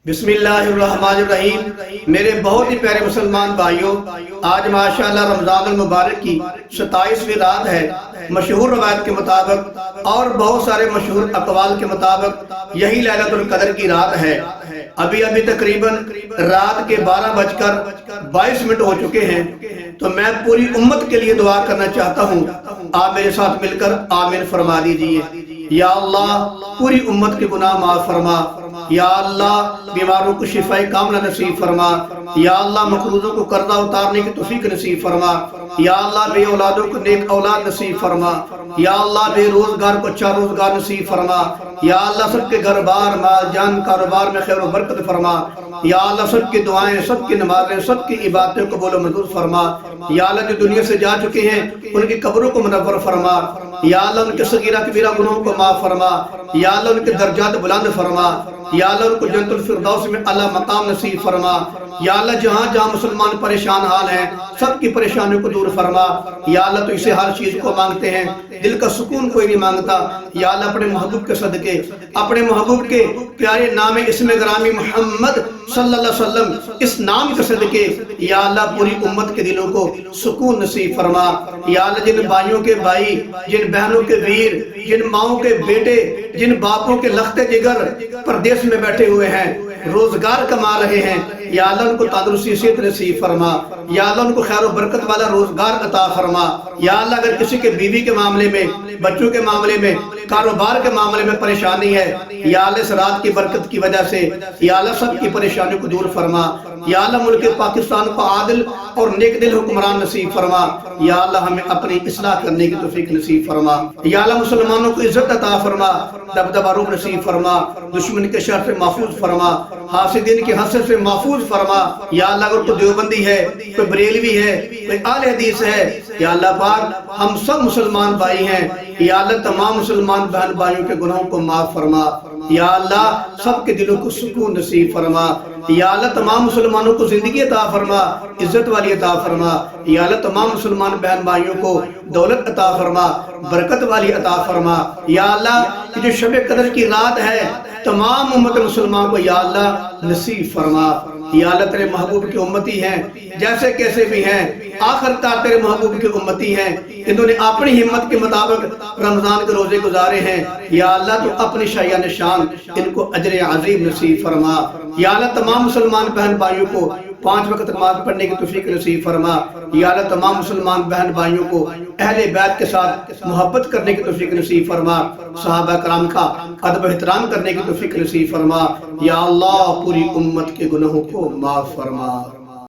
بسم اللہ الرحمن الرحیم۔ میرے بہت ہی پیارے مسلمان بھائیوں، آج ماشاءاللہ رمضان المبارک کی 27ویں رات ہے۔ مشہور روایت کے مطابق اور بہت سارے مشہور اقوال کے مطابق یہی لیلۃ القدر کی رات ہے۔ ابھی تقریباً رات کے 12:22 ہو چکے ہیں، تو میں پوری امت کے لیے دعا کرنا چاہتا ہوں۔ آپ میرے ساتھ مل کر آمین فرما دیجئے۔ یا اللہ پوری امت کے گناہ معاف فرما، یا اللہ بیماروں کو شفاء کاملہ نصیب فرما، یا اللہ مقروضوں کو قرضہ اتارنے کی توفیق نصیب فرما، یا اللہ بے اولادوں کو نیک اولاد نصیب فرما، یا اللہ بے روزگار کو اچھا روزگار نصیب فرما، یا اللہ سب کے گھر بار مال جان کاروبار میں خیر و برکت فرما، یا اللہ سب کی دعائیں، سب کی نمازیں، سب کی عبادتیں قبول و منظور فرما، یا اللہ جو دنیا سے جا چکے ہیں ان کی قبروں کو منور فرما، یا اللہ ان کے صغیرہ کبیرہ گناہوں کو معاف فرما، یا اللہ ان کے درجات بلند فرما، یا اللہ ان کو جنت الفردوس میں اعلیٰ مقام نصیب فرما، یا اللہ جہاں جہاں مسلمان پریشان حال ہیں سب کی پریشانیوں کو دور فرما، یا اللہ تو اسے ہر چیز کو مانگتے ہیں، دل کا سکون کوئی نہیں مانگتا، یا اللہ اپنے محبوب کے صدقے، اپنے محبوب کے پیارے نام اسم گرامی محمد صلی اللہ علیہ وسلم اس نام کے صدقے یا اللہ پوری امت کے دلوں کو سکون نصیب فرما، یا اللہ جن بھائیوں کے بھائی، جن بہنوں کے ویر، جن ماؤں کے بیٹے، جن باپوں کے لخت جگر پردیس میں بیٹھے ہوئے ہیں، روزگار کما رہے ہیں، یا اللہ ان کو تندرستی صحت نصیب فرما، یا اللہ ان کو خیر و برکت والا روزگار عطا فرما، یا اللہ اگر کسی کے بیوی کے معاملے میں، بچوں کے معاملے میں، کاروبار کے معاملے میں پریشانی ہے، یا اللہ اس رات کی برکت کی وجہ سے یا اللہ سب کی پریشانیوں کو دور فرما، یا اللہ ملک پاکستان کو عادل اور نیک دل حکمران نصیب فرما، یا اللہ ہمیں اپنی اصلاح کرنے کی توفیق نصیب فرما، یا اللہ مسلمانوں کو عزت عطا فرما، دبدبہ روب نصیب فرما، دشمن کے شر سے محفوظ فرما، حاسدین کے حسد سے محفوظ فرما، یا اللہ اگر کوئی دیوبندی ہے، کوئی بریلوی ہے، کوئی اہل حدیث ہے، یا اللہ پاک ہم سب مسلمان بھائی ہیں، یا اللہ تمام مسلمان بہن بھائیوں کے گناہوں کو معاف فرما، یا اللہ سب کے دلوں کو سکون نصیب فرما، یا اللہ تمام مسلمانوں کو زندگی عطا فرما، عزت والی عطا فرما، یا اللہ تمام مسلمان بہن بھائیوں کو دولت عطا فرما، برکت والی عطا فرما، یا اللہ جو شب قدر کی رات ہے تمام امت مسلمان کو یا اللہ نصیب فرما، یا اللہ تیرے محبوب کی امتی ہیں، جیسے کیسے بھی ہیں آخر کار تیرے محبوب کی امتی ہیں، انہوں نے اپنی ہمت کے مطابق رمضان کے روزے گزارے ہیں، یا اللہ تو اپنی شایع نشان ان کو اجر عظیم نصیب فرما، یا اللہ تمام مسلمان بہن بھائیوں کو 5 وقت نماز پڑھنے کی توفیق نصیب فرما، یا اللہ تمام مسلمان بہن بھائیوں کو اہل بیت کے ساتھ محبت کرنے کی توفیق نصیب فرما، صحابہ کرام کا ادب و احترام کرنے کی توفیق نصیب فرما، یا اللہ پوری امت کے گناہوں کو معاف فرما۔